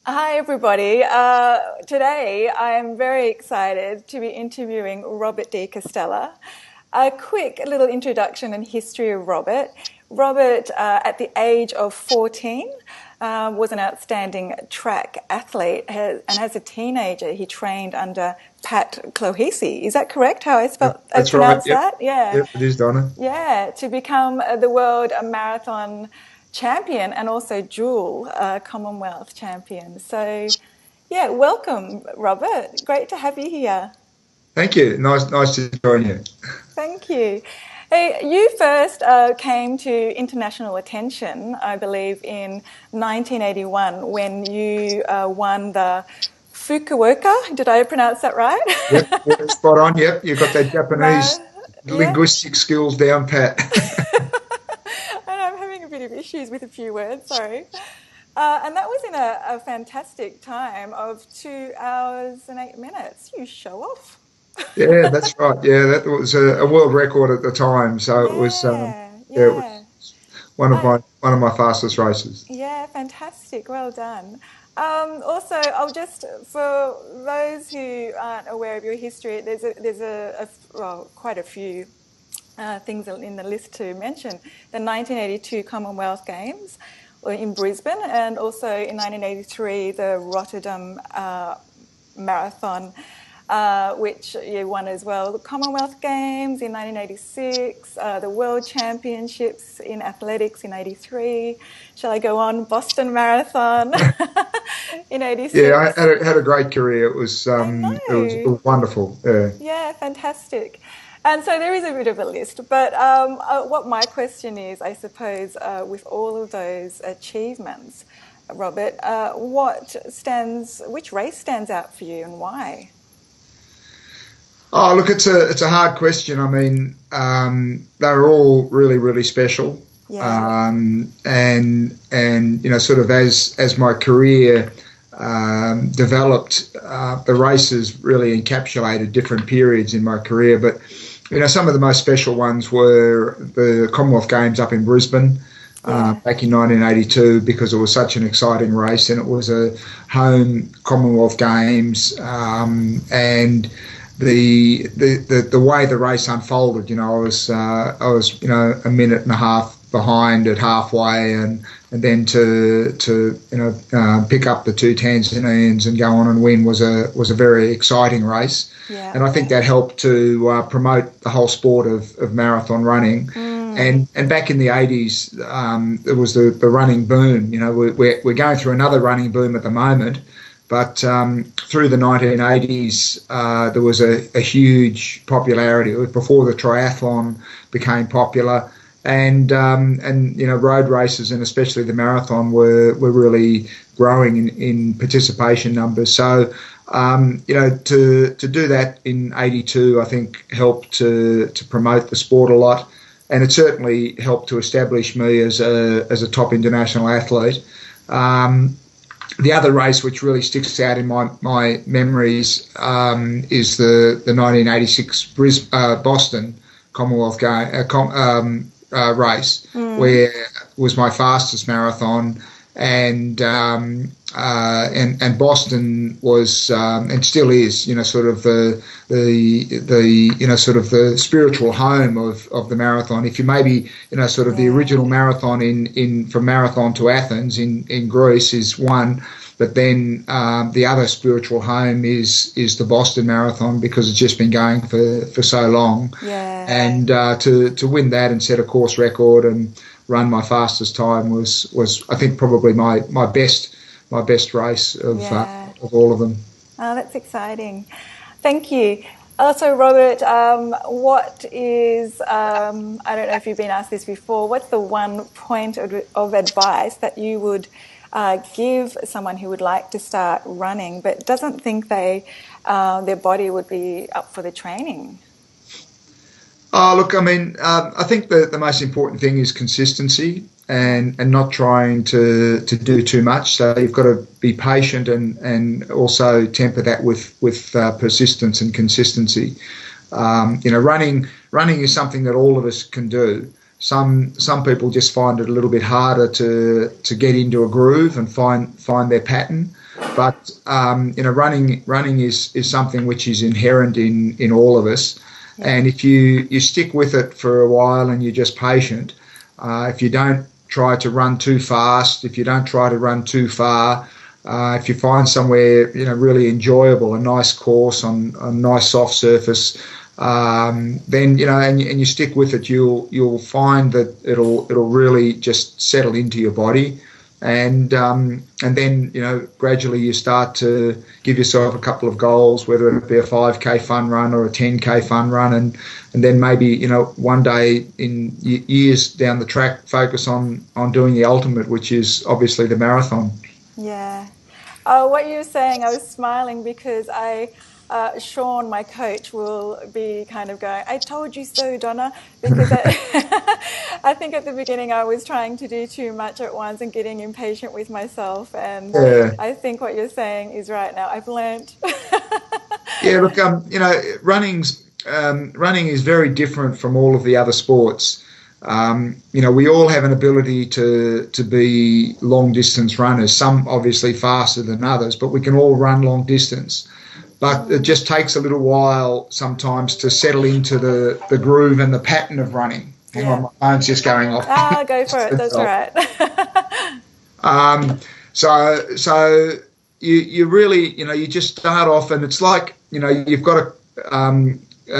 Hi, everybody. Today I am very excited to be interviewing Robert De Castella. A quick little introduction and history of Robert. Robert, at the age of 14, was an outstanding track athlete, and as a teenager, he trained under Pat Clohesi. Is that correct? How I That's right. pronounced Yep. that? Yeah. Yep, it is, Donna. Yeah, to become the world marathon champion and also dual Commonwealth champion. So, yeah, welcome, Robert. Great to have you here. Thank you. Nice to join you. Thank you. Hey, you first came to international attention, I believe, in 1981 when you won the Fukuoka. Did I pronounce that right? Yep, spot on. Yep, you've got that Japanese Yeah. linguistic skills down pat. I'm having a bit of issues with a few words, sorry. And that was in a fantastic time of 2 hours and 8 minutes. You show off. Yeah, that's right. Yeah, that was a world record at the time. So it was, Yeah, yeah, it was yeah. one of I, my fastest races. yeah, fantastic. Well done. Also, I'll just, for those who aren't aware of your history, well, quite a few things in the list to mention. The 1982 Commonwealth Games were in Brisbane, and also in 1983 the Rotterdam Marathon, which you won as well. The Commonwealth Games in 1986, the World Championships in athletics in 83. Shall I go on? Boston Marathon in Yeah, 86. I had a great career. I It know. was wonderful. Yeah. Yeah, fantastic. And so there is a bit of a list, but what my question is, I suppose, with all of those achievements, Robert, which race stands out for you and why? Oh, look, it's a hard question. I mean, they're all really special, Yeah, and sort of as my career developed, the races really encapsulated different periods in my career. But some of the most special ones were the Commonwealth Games up in Brisbane. yeah, Back in 1982, because it was such an exciting race, and it was a home Commonwealth Games, and the way the race unfolded, I was a minute and a half behind at halfway, and then to pick up the two Tanzanians and go on and win was a very exciting race, yeah, and I think yeah. that helped to promote the whole sport of marathon running. Mm, And back in the 80s, there was the running boom. We're going through another running boom at the moment, but through the 1980s, there was a huge popularity. It was before the triathlon became popular, and road races, and especially the marathon, were really growing in participation numbers. So to do that in '82, I think helped to promote the sport a lot, and it certainly helped to establish me as a top international athlete. The other race which really sticks out in my memories is the 1986 Boston Commonwealth race, mm, where it was my fastest marathon, and Boston was and still is, sort of the sort of the spiritual home of the marathon. If you maybe, sort of the yeah, original marathon in from Marathon to Athens in Greece is one, but then the other spiritual home is the Boston Marathon, because it's just been going for so long, yeah, and to win that and set a course record and run my fastest time was I think probably my best race yeah. of all of them. Oh, that's exciting. Thank you. Also, Robert, what is, I don't know if you've been asked this before, what's the one point of advice that you would give someone who would like to start running but doesn't think their body would be up for the training? Oh, look, I mean, I think the most important thing is consistency, and not trying to do too much. So you've got to be patient, and also temper that with persistence and consistency. Running is something that all of us can do. Some people just find it a little bit harder to get into a groove and find their pattern. But running is something which is inherent in all of us. Yeah. And if you stick with it for a while and you're just patient, if you don't try to run too fast, if you don't try to run too far, if you find somewhere really enjoyable, a nice course on a nice soft surface, then and you stick with it, you'll find that it'll really just settle into your body. And then gradually you start to give yourself a couple of goals, whether it be a 5K fun run or a 10K fun run, and then maybe one day in years down the track focus on doing the ultimate, which is obviously the marathon. Yeah. What you were saying, I was smiling because Sean, my coach, will be kind of going, "I told you so, Donna," because I think at the beginning I was trying to do too much at once and getting impatient with myself. And I think what you're saying is right now. I've learnt. Yeah, look, running is very different from all of the other sports. We all have an ability to be long distance runners, some obviously faster than others, but we can all run long distance. But it just takes a little while sometimes to settle into the groove and the pattern of running. Hang on, my phone's just going off. Go for it. That's right. So you really, you just start off, and it's like, you've got to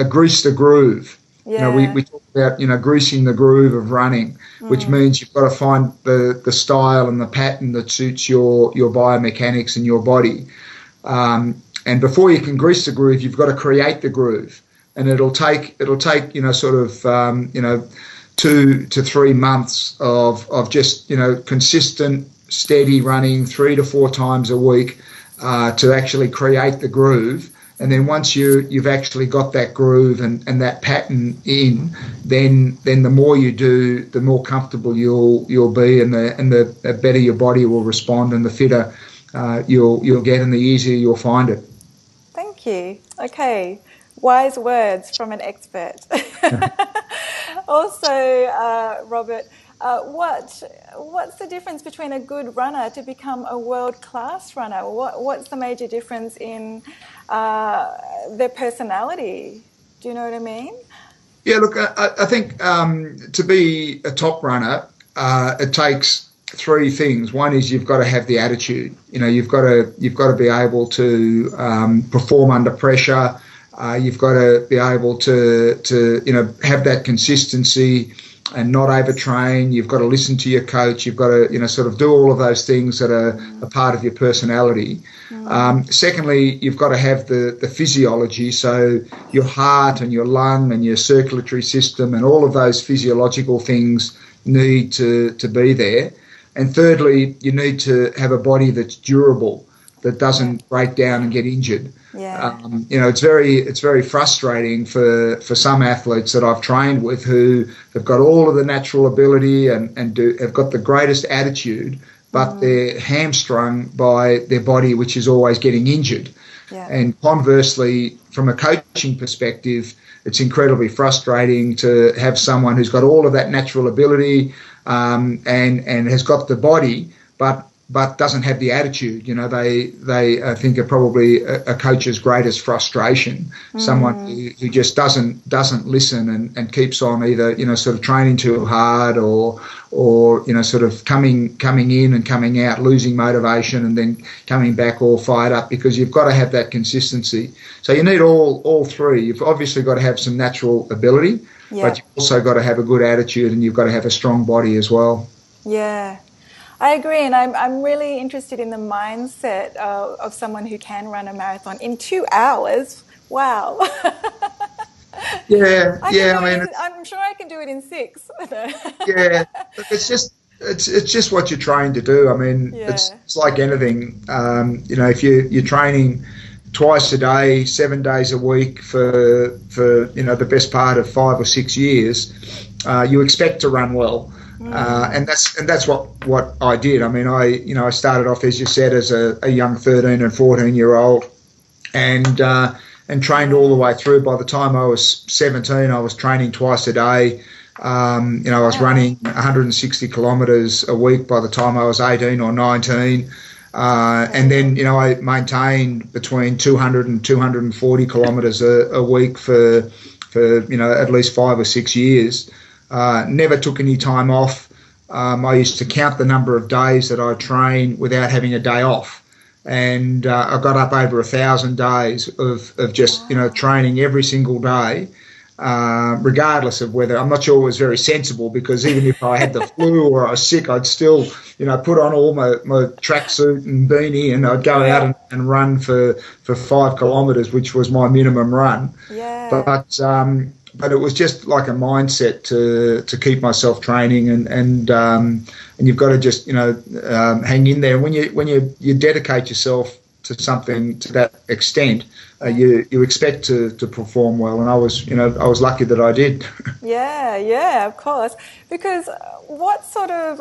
grease the groove. Yeah. We talk about, greasing the groove of running, which means you've got to find the style and the pattern that suits your biomechanics and your body. And before you can grease the groove, you've got to create the groove, and it'll take 2 to 3 months of just consistent, steady running 3 to 4 times a week to actually create the groove. And then once you've actually got that groove and that pattern in, then the more you do, the more comfortable you'll be, and the better your body will respond, and the fitter you'll get, and the easier you'll find it. Thank you. Okay, wise words from an expert. Also, Robert, what's the difference between a good runner to become a world-class runner? What's the major difference in their personality? Do you know what I mean? Yeah, look, I think to be a top runner, it takes 3 things. One is you've got to have the attitude. You've got to be able to perform under pressure. You've got to be able to have that consistency and not overtrain. You've got to listen to your coach. You've got to sort of do all of those things that are a part of your personality. Secondly, you've got to have the physiology, so your heart and your lung and your circulatory system and all of those physiological things need to be there. And thirdly, you need to have a body that's durable, that doesn't break down and get injured. Yeah. It's very frustrating for some athletes that I've trained with who have got all of the natural ability and have got the greatest attitude, but they're hamstrung by their body, which is always getting injured. Yeah. And conversely, from a coaching perspective, it's incredibly frustrating to have someone who's got all of that natural ability and has got the body, but doesn't have the attitude. They I think are probably a coach's greatest frustration. Someone who just doesn't listen and keeps on either sort of training too hard or sort of coming in and coming out, losing motivation, and then coming back all fired up, because you've got to have that consistency. So you need all 3. You've obviously got to have some natural ability, but you've also got to have a good attitude, and you've got to have a strong body as well. Yeah. I agree, and I'm really interested in the mindset of someone who can run a marathon in 2 hours. Wow. I'm sure I can do it in 6. Yeah, it's just what you're trained to do. I mean, it's like anything. If you're training twice a day, 7 days a week for the best part of 5 or 6 years, you expect to run well. And that's what I did. I mean, I started off, as you said, as a young 13 and 14-year-old, and trained all the way through. By the time I was 17, I was training twice a day. I was running 160 kilometres a week by the time I was 18 or 19. And then, I maintained between 200 and 240 kilometres a week for at least 5 or 6 years. Never took any time off. I used to count the number of days that I train without having a day off. And I got up over 1,000 days of just, training every single day. Regardless of whether, I'm not sure it was very sensible, because even if I had the flu or I was sick, I'd still, put on all my tracksuit and beanie, and I'd go out and run for 5 kilometres, which was my minimum run. Yeah. But it was just like a mindset to keep myself training, and you've got to just hang in there. When you dedicate yourself to something to that extent, you expect to perform well, and I was lucky that I did. Yeah, of course. Because what sort of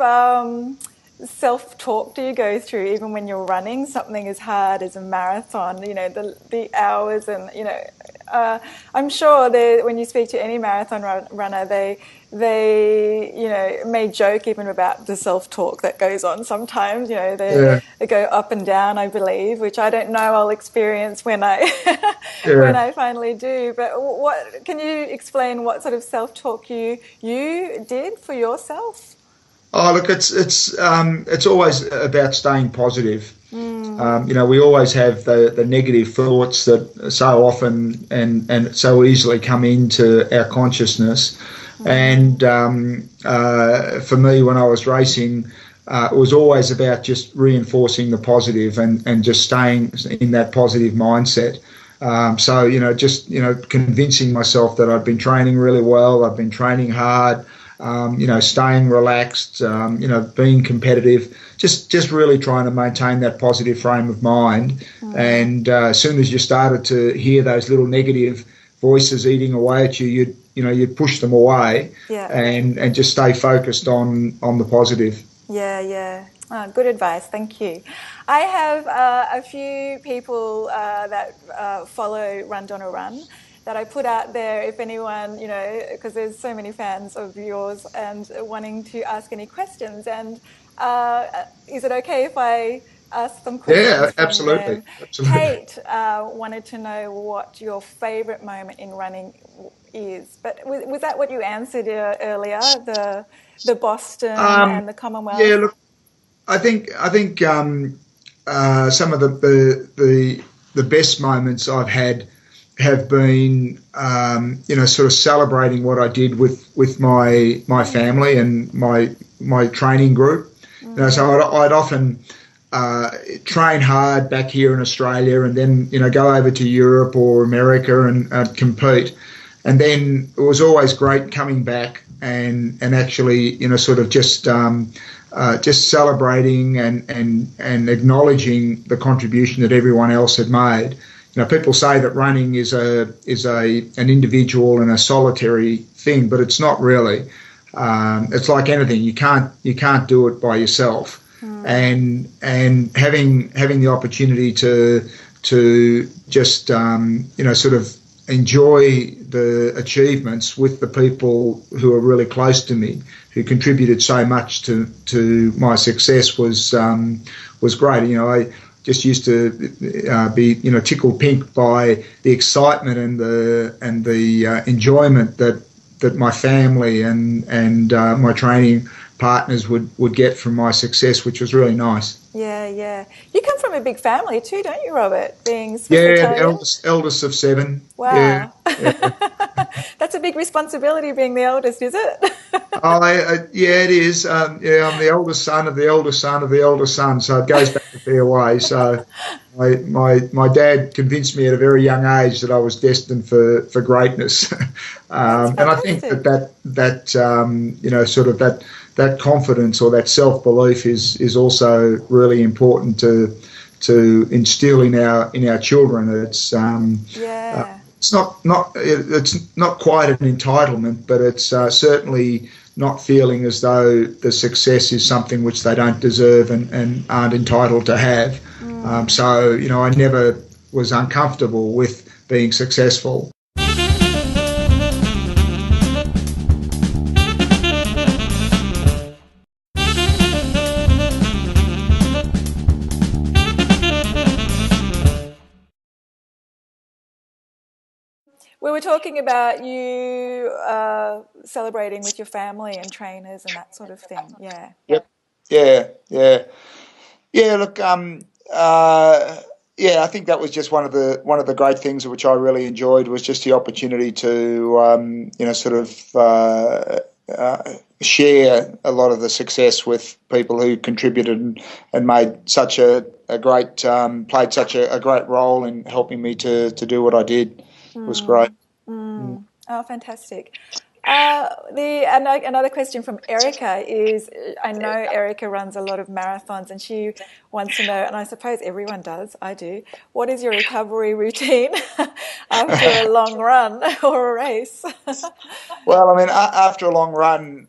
self-talk do you go through even when you're running something as hard as a marathon? The hours, and I'm sure when you speak to any marathon runner, they may joke even about the self-talk that goes on sometimes. They go up and down, I believe, which I don't know I'll experience when I when I finally do. But what can you explain? What sort of self-talk you did for yourself? Oh, look, it's always about staying positive. We always have the negative thoughts that so often and so easily come into our consciousness. And for me, when I was racing, it was always about just reinforcing the positive and just staying in that positive mindset. Convincing myself that I'd been training really well, I've been training hard, staying relaxed, being competitive, just really trying to maintain that positive frame of mind. And as soon as you started to hear those little negative voices eating away at you, you'd push them away and just stay focused on the positive. Yeah. Oh, good advice. Thank you. I have a few people that follow Run Donna Run that I put out there, if anyone, because there's so many fans of yours and wanting to ask any questions. And is it okay if I ask them questions? Yeah, absolutely. Kate wanted to know what your favourite moment in running is. But was that what you answered earlier, the Boston and the Commonwealth? Yeah, look, I think some of the best moments I've had have been, sort of celebrating what I did with my family and my training group. So I'd often train hard back here in Australia, and then go over to Europe or America and compete. And then it was always great coming back and actually sort of just celebrating and acknowledging the contribution that everyone else had made. People say that running is an individual and a solitary thing, but it's not really. It's like anything; you can't do it by yourself. And having the opportunity to just sort of enjoy the achievements with the people who are really close to me, who contributed so much to my success, was great. I just used to be tickled pink by the excitement and the enjoyment that my family and my training partners would get from my success, which was really nice. Yeah. You come from a big family too, don't you, Robert? Being the eldest of 7. Wow. Yeah. That's a big responsibility, being the eldest, is it? It is. I'm the eldest son of the eldest son of the eldest son, so it goes back a fair way. So my dad convinced me at a very young age that I was destined for greatness. And I think that confidence or that self-belief is also really important to instill in our children. It's it's not quite an entitlement, but it's certainly not feeling as though the success is something which they don't deserve and aren't entitled to have. So I never was uncomfortable with being successful. We were talking about you celebrating with your family and trainers and that sort of thing. Yeah. Yep. Yeah. Yeah. Yeah. Look. Yeah. I think that was just one of the great things which I really enjoyed was just the opportunity to sort of share a lot of the success with people who contributed and made such a great played such a great role in helping me to do what I did. It was great. Oh, fantastic. Another question from Erica is, I know Erica runs a lot of marathons and she wants to know, and I suppose everyone does, I do, what is your recovery routine after a long run or a race? Well, I mean, after a long run,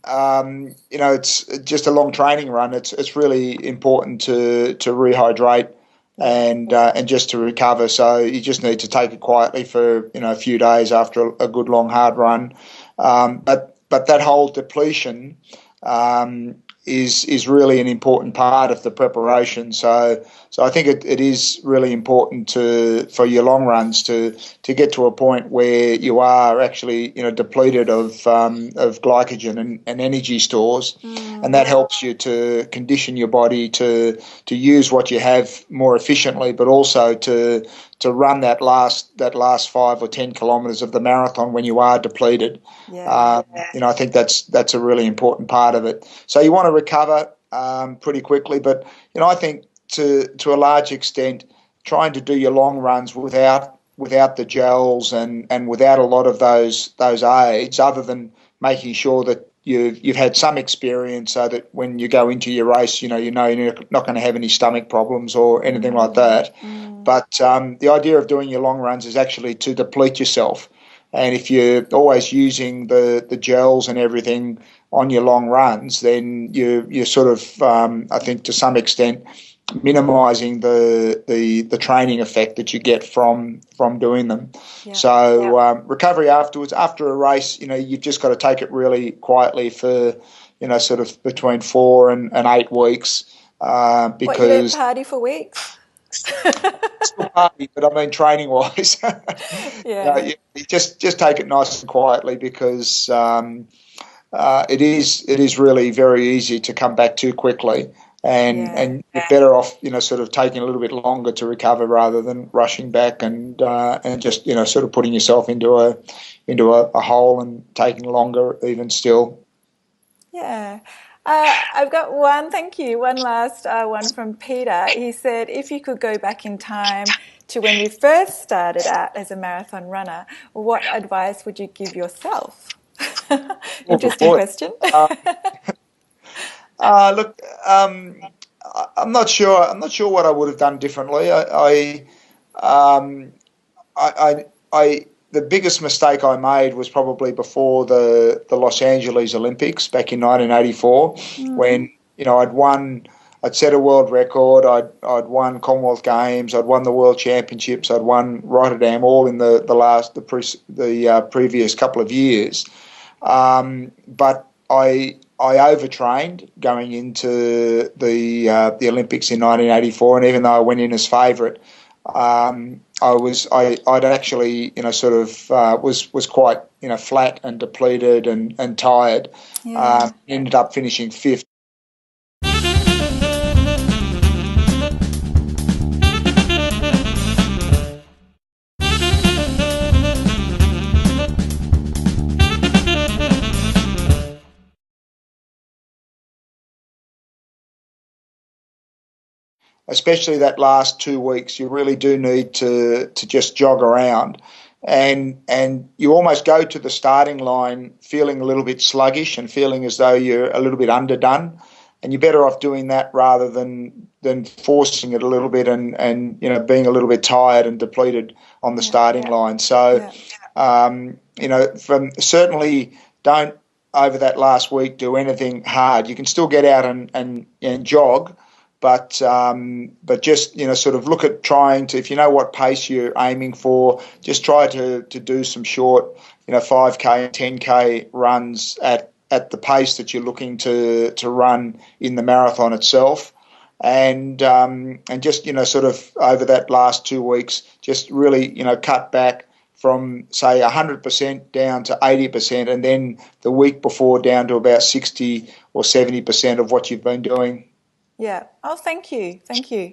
it's just a long training run. It's really important to rehydrate and just to recover. So you just need to take it quietly for a few days after a good long hard run. But that whole depletion is really an important part of the preparation. So I think it is really important for your long runs to get to a point where you are actually depleted of glycogen and energy stores, and that helps you to condition your body to use what you have more efficiently, but also to run that last 5 or 10 kilometres of the marathon when you are depleted. I think that's a really important part of it. So you want to recover pretty quickly, but I think to a large extent, trying to do your long runs without the gels and without a lot of those aids, other than making sure that you've had some experience, so that when you go into your race, you're not going to have any stomach problems or anything like that. But the idea of doing your long runs is actually to deplete yourself. And if you're always using the gels and everything on your long runs, then you're sort of, I think, to some extent, minimising the training effect that you get from doing them. Yeah. So recovery afterwards, after a race, you've just got to take it really quietly for, sort of between 4 and 8 weeks. Because you don't party for weeks? Still party, but I mean training wise. You just take it nice and quietly, because it is really very easy to come back too quickly, and you're better off sort of taking a little bit longer to recover rather than rushing back and just sort of putting yourself into a hole and taking longer even still. Yeah. I've got one last one from Peter. He said, if you could go back in time to when you first started out as a marathon runner, what advice would you give yourself? Interesting question. Look, I'm not sure. I'm not sure what I would have done differently. The biggest mistake I made was probably before the Los Angeles Olympics back in 1984, when I'd set a world record, I'd won Commonwealth Games, I'd won the World Championships, I'd won Rotterdam, all in the previous couple of years, but I overtrained going into the Olympics in 1984, and even though I went in as favourite, I'd actually was quite flat and depleted and tired. Ended up finishing 5th. Especially that last 2 weeks, you really do need to just jog around, and you almost go to the starting line feeling a little bit sluggish and feeling as though you're a little bit underdone, and you're better off doing that rather than forcing it a little bit and being a little bit tired and depleted on the starting line. So certainly don't over that last week do anything hard. You can still get out and jog. But just sort of look at trying to, if you know what pace you're aiming for, just try to do some short 5K and 10K runs at the pace that you're looking to run in the marathon itself, and just sort of over that last 2 weeks, just really cut back from say 100% down to 80%, and then the week before down to about 60 or 70% of what you've been doing. Yeah. Oh, thank you. Thank you.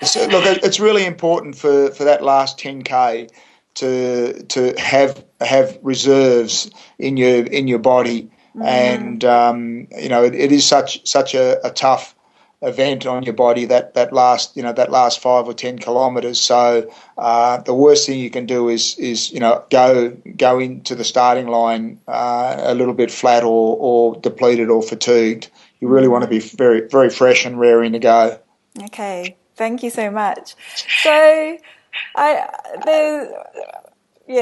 So, look, it's really important for that last 10K to have reserves in your body, and it is such a tough event on your body, that last 5 or 10 kilometres. So the worst thing you can do is go into the starting line a little bit flat or depleted or fatigued. You really want to be very, very fresh and raring to go. Okay, thank you so much. So,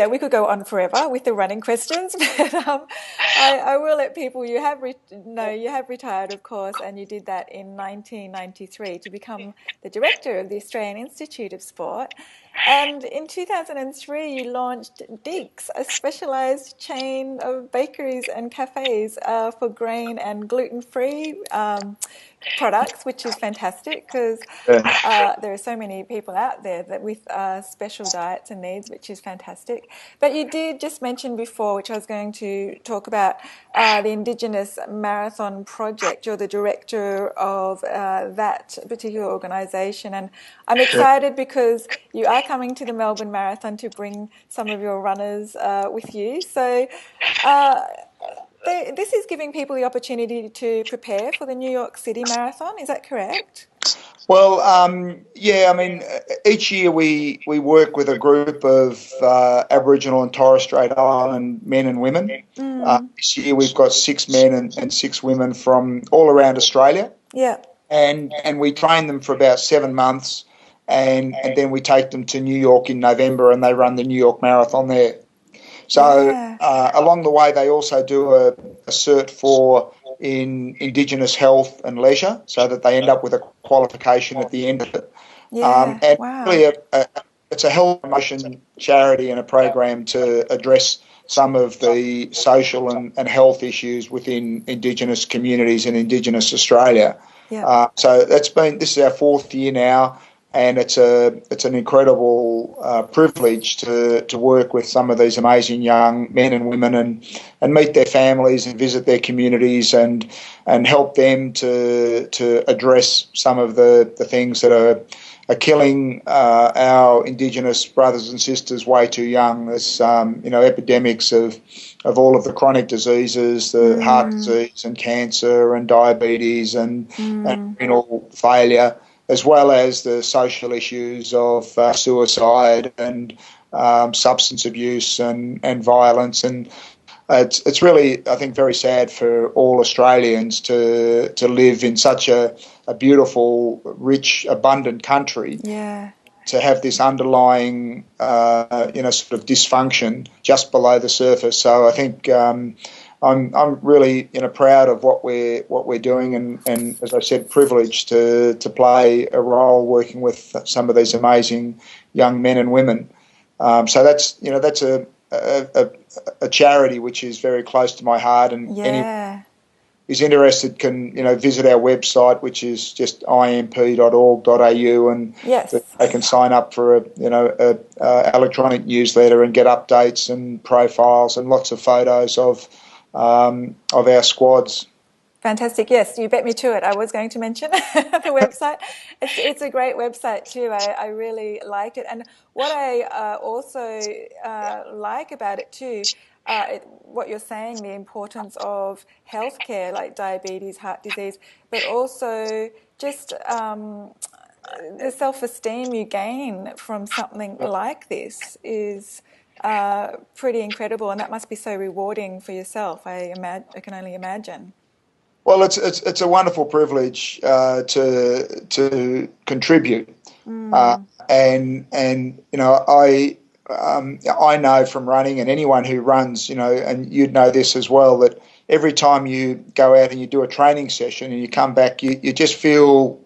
we could go on forever with the running questions, but I will let people. You have retired, of course, and you did that in 1993 to become the director of the Australian Institute of Sport. And in 2003, you launched Deeks, a specialised chain of bakeries and cafes for grain and gluten-free products, which is fantastic because there are so many people out there that with special diets and needs, which is fantastic. But you did just mention before, which I was going to talk about, the Indigenous Marathon Project. You're the director of that particular organisation, and I'm excited because you are coming to the Melbourne Marathon to bring some of your runners with you. So this is giving people the opportunity to prepare for the New York City Marathon. Is that correct? Well, each year we work with a group of Aboriginal and Torres Strait Island men and women. This year we've got 6 men and 6 women from all around Australia. Yeah. And we train them for about 7 months, and then we take them to New York in November, and they run the New York Marathon there. So along the way, they also do a cert in Indigenous health and leisure, so that they end up with a qualification at the end of it. Really, it's a health promotion charity and a program to address some of the social and health issues within Indigenous communities in Indigenous Australia. So this is our 4th year now. And it's an incredible privilege to work with some of these amazing young men and women and meet their families and visit their communities and help them to address some of the things that are killing our Indigenous brothers and sisters way too young. There's epidemics of all of the chronic diseases, the heart disease and cancer and diabetes and renal failure, as well as the social issues of suicide and substance abuse and violence. And it's really, I think, very sad for all Australians to live in such a beautiful, rich, abundant country. Yeah. To have this underlying, sort of dysfunction just below the surface. So I think I'm really proud of what we're doing, and as I said, privileged to play a role working with some of these amazing young men and women. So that's a charity which is very close to my heart, and anyone who's interested can visit our website, which is just imp.org.au, and they can sign up for a electronic newsletter and get updates and profiles and lots of photos of our squads. Fantastic. Yes, you bet me to it. I was going to mention the website. It's a great website too. I really like it. And what I also like about it too, what you're saying, the importance of healthcare like diabetes, heart disease, but also just the self-esteem you gain from something like this is pretty incredible, and that must be so rewarding for yourself. I can only imagine. Well, it's a wonderful privilege to contribute, and I know from running, and anyone who runs, and you'd know this as well, that every time you go out and you do a training session and you come back, you just feel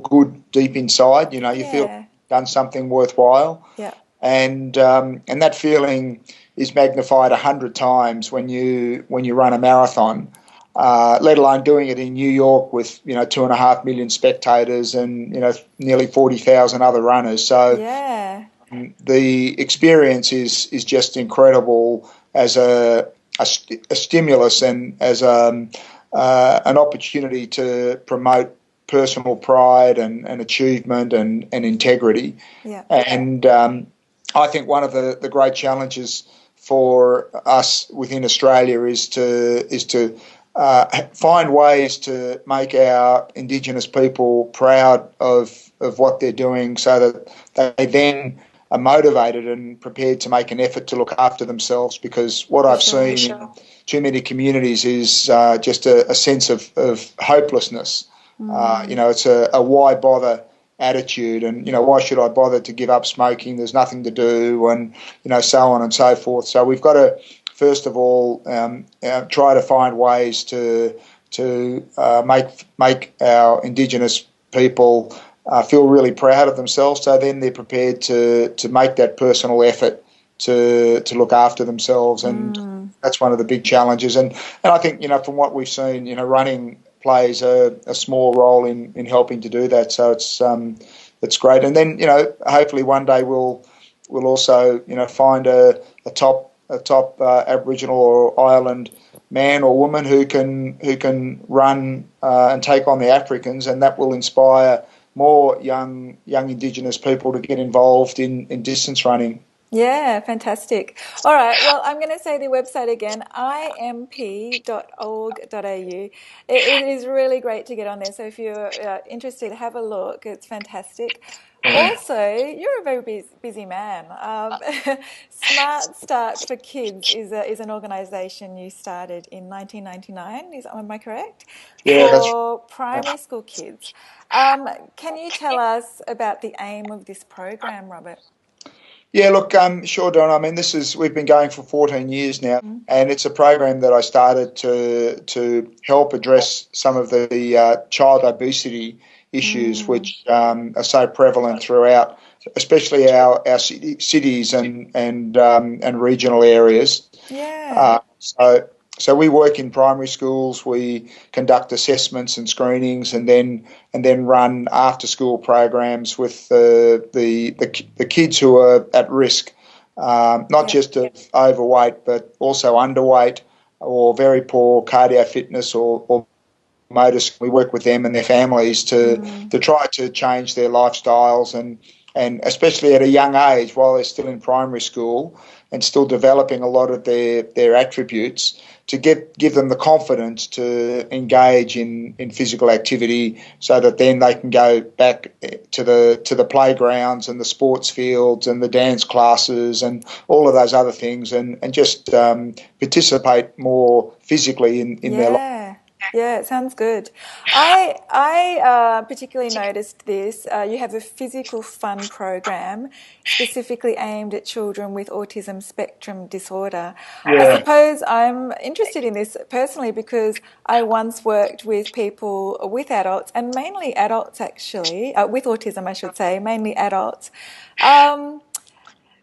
good deep inside. You feel you've done something worthwhile. Yeah. And that feeling is magnified 100 times when you run a marathon, let alone doing it in New York with 2.5 million spectators and nearly 40,000 other runners. So the experience is just incredible as a stimulus and as an opportunity to promote personal pride and achievement and integrity. Yeah. And I think one of the great challenges for us within Australia is to find ways to make our Indigenous people proud of what they're doing, so that they then are motivated and prepared to make an effort to look after themselves. Because what I've seen in too many communities is just a sense of hopelessness. It's a why bother attitude, and why should I bother to give up smoking? There's nothing to do, and so on and so forth. So we've got to first of all try to find ways to make our Indigenous people feel really proud of themselves, so then they're prepared to make that personal effort to look after themselves, and that's one of the big challenges. And I think from what we've seen, running plays a small role in helping to do that. So it's great. And then hopefully one day we'll also find a top Aboriginal or island man or woman who can run and take on the Africans, and that will inspire more young Indigenous people to get involved in distance running. Yeah, fantastic. All right, well, I'm going to say the website again, imp.org.au. It is really great to get on there, so if you're interested, have a look. It's fantastic. Also, you're a very busy man. Smart Start for Kids is an organisation you started in 1999, am I correct? Yeah, for primary school kids. Can you tell us about the aim of this program, Robert? Yeah, look, sure, Don. I mean, we've been going for 14 years now, and it's a program that I started to help address some of the child obesity issues, which are so prevalent throughout, especially our cities and regional areas. Yeah. So we work in primary schools. We conduct assessments and screenings, and then run after school programs with the kids who are at risk, not just of overweight, but also underweight or very poor cardio fitness or motor. We work with them and their families to try to change their lifestyles and especially at a young age while they're still in primary school and still developing a lot of their attributes, to give them the confidence to engage in physical activity, so that then they can go back to the playgrounds and the sports fields and the dance classes and all of those other things, and just participate more physically in their life. Yeah, it sounds good. I particularly noticed this. You have a physical fun program specifically aimed at children with autism spectrum disorder. Yeah. I suppose I'm interested in this personally because I once worked with people, with adults, and mainly adults actually, with autism I should say, mainly adults.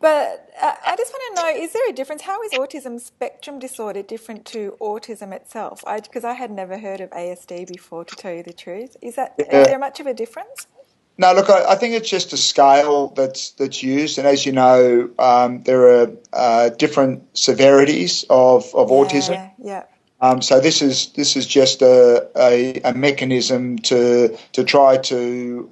But I just want to know, is there a difference? How is autism spectrum disorder different to autism itself? Because I had never heard of ASD before, to tell you the truth. Is there much of a difference? No, look, I think it's just a scale that's used, and as you know, there are different severities of autism. Yeah. So this is just a mechanism to try to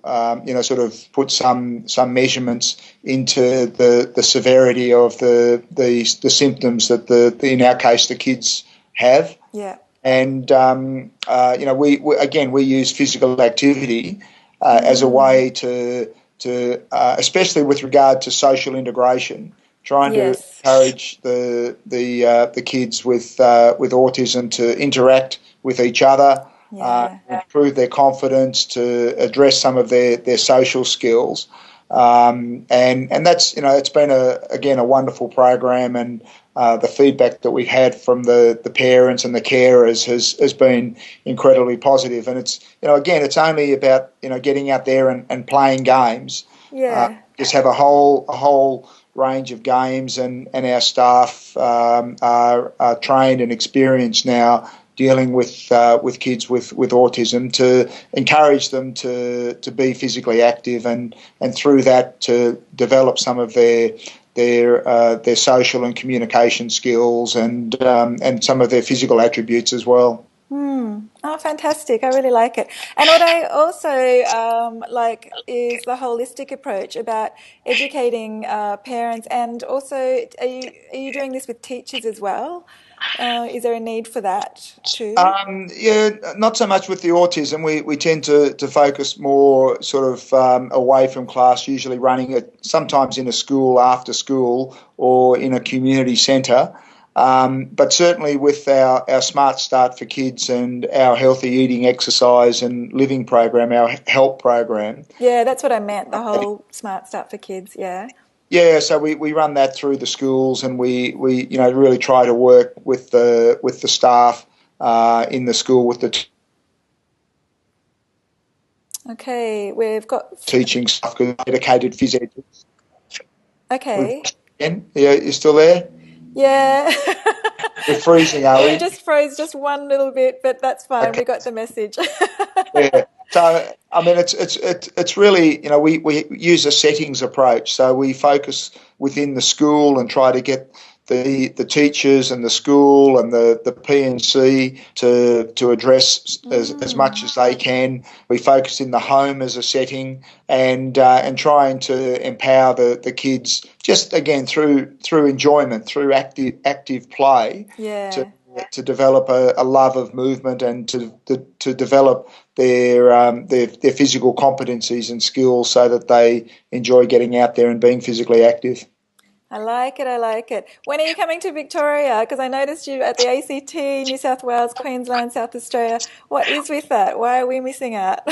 sort of put some measurements into the severity of the symptoms that in our case the kids have. Yeah. And we use physical activity as a way to especially with regard to social integration, trying to encourage the kids with autism to interact with each other, improve their confidence, to address some of their social skills, and that's it's been a wonderful program, and the feedback that we've had from the parents and the carers has been incredibly positive. And it's it's only about getting out there and playing games. Yeah. Just have a whole range of games, and our staff are trained and experienced now dealing with kids with autism, to encourage them to be physically active, and through that to develop some of their social and communication skills, and some of their physical attributes as well. Oh, fantastic. I really like it. And what I also like is the holistic approach about educating parents, and also are you doing this with teachers as well? Is there a need for that too? Yeah, not so much with the autism. We tend to focus more sort of away from class, usually running it sometimes in a school, after school, or in a community centre. But certainly with our Smart Start for Kids and our healthy eating, exercise and living program, our HELP program. Yeah, that's what I meant, the whole Smart Start for Kids, yeah. Yeah, so we run that through the schools, and we really try to work with the staff in the school, with the Okay, we've got teaching staff, dedicated phys ed. Okay. Yeah, you still there? Yeah. We're freezing, are we? It just froze just one little bit, but that's fine. Okay. We got the message. Yeah. So I mean, it's really, we use a settings approach. So we focus within the school and try to get the teachers and the school and the P&C to address as much as they can. We focus in the home as a setting, and trying to empower the kids, just again through enjoyment, through active play. Yeah. To develop a love of movement, and to develop their physical competencies and skills, so that they enjoy getting out there and being physically active. I like it. When are you coming to Victoria? Because I noticed you at the ACT, New South Wales, Queensland, South Australia. What is with that? Why are we missing out?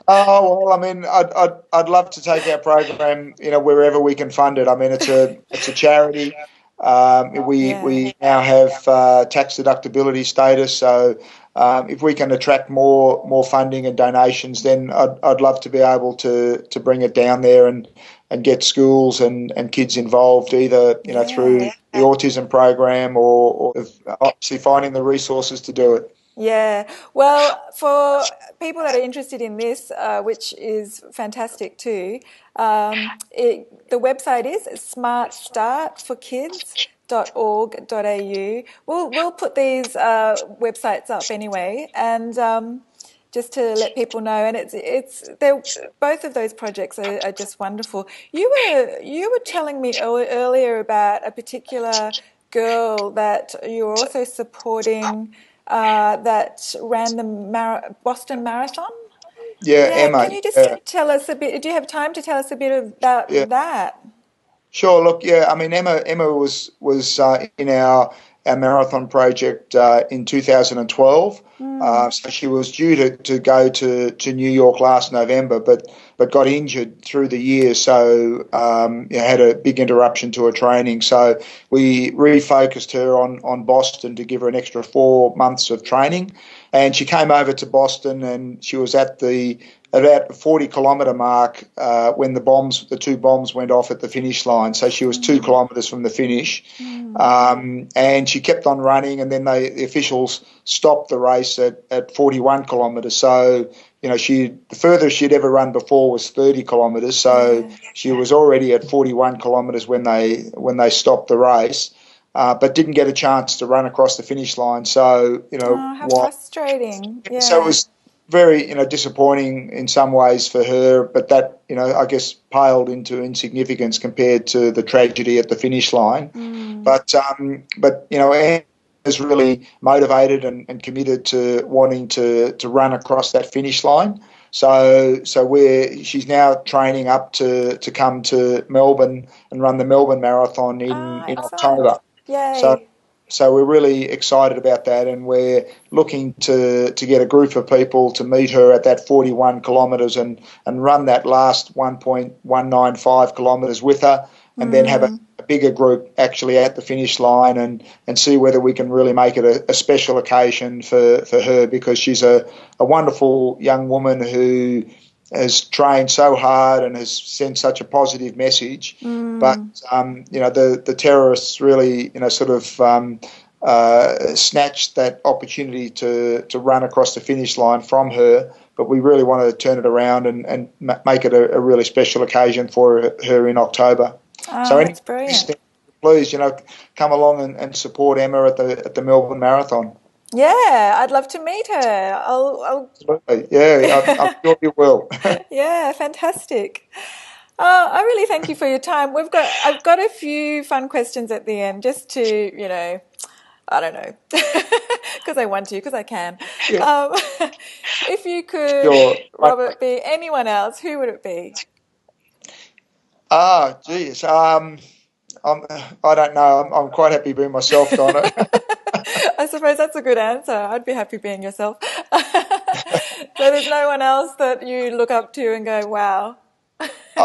Oh, well, I mean, I'd love to take our program, wherever we can fund it. I mean, it's a charity. We now have tax deductibility status, so if we can attract more funding and donations, then I'd love to be able to bring it down there and get schools and kids involved, either through the autism program, or obviously finding the resources to do it. Yeah, well, for people that are interested in this, which is fantastic too, the website is smartstartforkids.org.au. We'll put these websites up anyway, and just to let people know. And both of those projects are just wonderful. You were telling me earlier about a particular girl that you're also supporting. That ran the Boston Marathon. Yeah, Emma. Can you just tell us a bit? Do you have time to tell us a bit about that? Sure. Look, yeah. I mean, Emma was in our marathon project in 2012. So she was due to go to New York last November, but got injured through the year, so had a big interruption to her training. So we refocused her on Boston to give her an extra 4 months of training, and she came over to Boston, and she was at about the 40-kilometre mark when the two bombs went off at the finish line. So she was 2 kilometres from the finish, and she kept on running, and then the officials stopped the race at 41 kilometres. So the furthest she'd ever run before was 30 kilometres. So she was already at 41 kilometres when they stopped the race, but didn't get a chance to run across the finish line. So how frustrating! Yeah. So it was very disappointing in some ways for her, but that I guess paled into insignificance compared to the tragedy at the finish line. But Anne is really motivated and committed to wanting to run across that finish line. So she's now training up to come to Melbourne and run the Melbourne Marathon in October. Yay. So we're really excited about that, and we're looking to get a group of people to meet her at that 41 kilometres and run that last 1.195 kilometres with her, and then have a bigger group actually at the finish line, and see whether we can really make it a special occasion for her, because she's a wonderful young woman who has trained so hard and has sent such a positive message. But the terrorists really, sort of snatched that opportunity to run across the finish line from her. But we really wanted to turn it around and make it a really special occasion for her in October. Oh, that's brilliant. Please, come along and support Emma at the Melbourne Marathon. Yeah, I'd love to meet her. Absolutely. Yeah, I'm sure you will. Yeah, fantastic. I really thank you for your time. I've got a few fun questions at the end, just to, I don't know, because I want to, because I can. Yeah. If you could, Sure. Robert, be anyone else, who would it be? Geez. I don't know. I'm quite happy being myself, Donna. I suppose that's a good answer. I'd be happy being yourself. So there's no one else that you look up to and go, wow.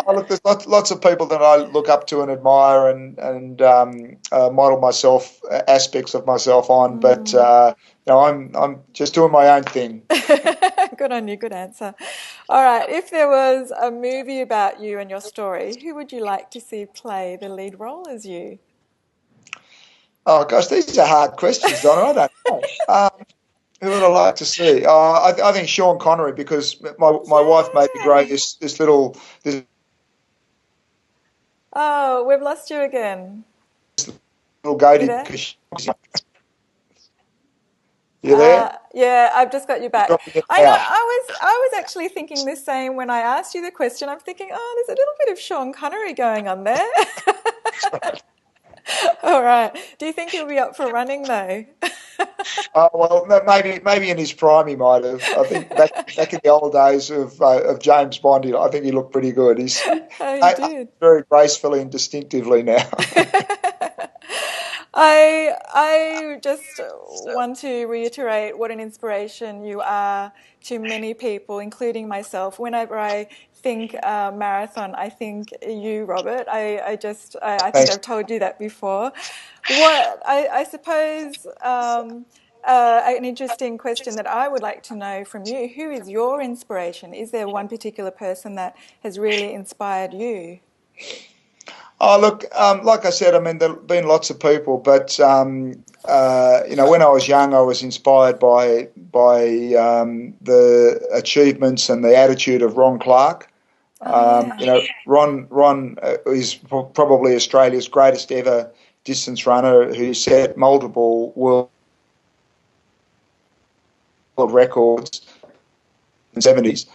Look, there's lots of people that I look up to and admire and model myself, aspects of myself on, but I'm just doing my own thing. Good on you. Good answer. All right. If there was a movie about you and your story, who would you like to see play the lead role as you? Oh gosh, these are hard questions, Donna. I don't know. Who would I like to see? I think Sean Connery, because my wife made me grow this little Oh, we've lost you again. goatee. You there? You there? Yeah, I've just got you back. Dropping it I know. out. I was actually thinking the same when I asked you the question. I'm thinking, oh, there's a little bit of Sean Connery going on there. All right. Do you think he'll be up for running though? Well, no, maybe in his prime he might have. I think back in the old days of James Bond, I think he looked pretty good. He's Oh, you did. very gracefully and distinctively now. I just want to reiterate what an inspiration you are to many people, including myself. Whenever I think marathon, I think you, Robert. I think I've told you that before. I suppose an interesting question that I would like to know from you: who is your inspiration? Is there one particular person that has really inspired you? Oh, look, like I said, I mean, there have been lots of people, but when I was young, I was inspired by the achievements and the attitude of Ron Clark. Ron is probably Australia's greatest ever distance runner, who set multiple world records in the 70s,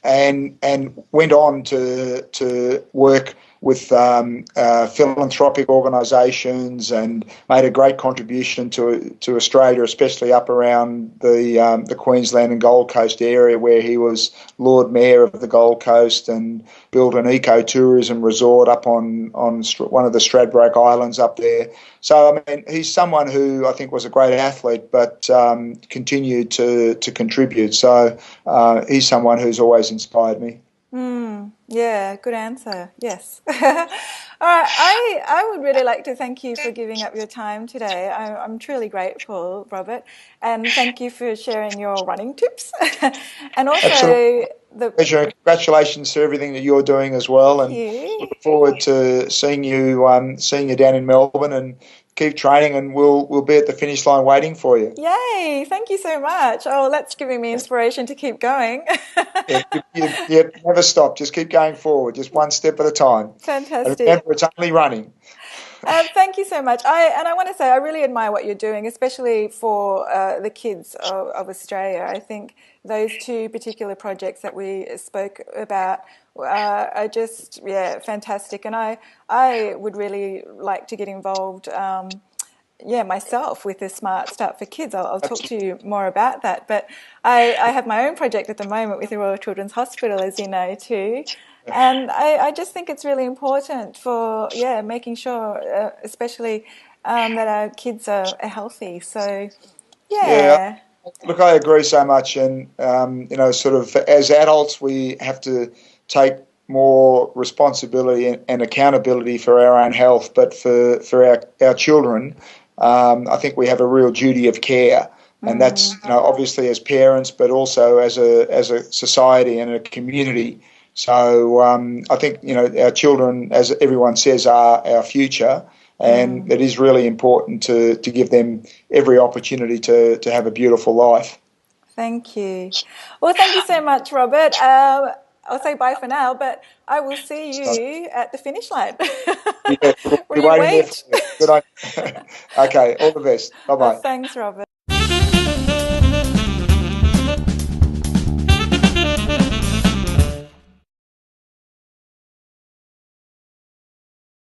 and went on to work with philanthropic organisations and made a great contribution to Australia, especially up around the Queensland and Gold Coast area, where he was Lord Mayor of the Gold Coast and built an ecotourism resort up on one of the Stradbroke Islands up there. So, I mean, he's someone who I think was a great athlete, but continued to contribute. So he's someone who's always inspired me. Yeah, good answer. Yes. All right. I would really like to thank you for giving up your time today. I'm truly grateful, Robert, and thank you for sharing your running tips. And also Absolutely. Pleasure. Congratulations to everything that you're doing as well, thank and you. look forward to seeing you down in Melbourne, and keep training, and we'll be at the finish line waiting for you. Yay! Thank you so much. Oh, that's giving me inspiration to keep going. Yeah, you never stop. Just keep going forward, just one step at a time. And Fantastic. remember, it's only running. Thank you so much. I want to say I really admire what you're doing, especially for the kids of Australia. I think those two particular projects that we spoke about are just fantastic, and I would really like to get involved. Myself with the Smart Start for Kids. I'll talk to you more about that. But I have my own project at the moment with the Royal Children's Hospital, as you know, too. And I just think it's really important for, making sure, especially that our kids are healthy. So, Yeah, look, I agree so much. And, sort of as adults, we have to take more responsibility and accountability for our own health. But for our children, I think we have a real duty of care And that's, obviously as parents, but also as a society and a community. So I think, our children, as everyone says, are our future, and it is really important to give them every opportunity to have a beautiful life. Thank you. Well, thank you so much, Robert. I'll say bye for now, but I will see you at the finish line. Yeah, we'll Will be you waiting there for wait? you. Good on you. Okay, all the best. Bye-bye. Thanks, Robert.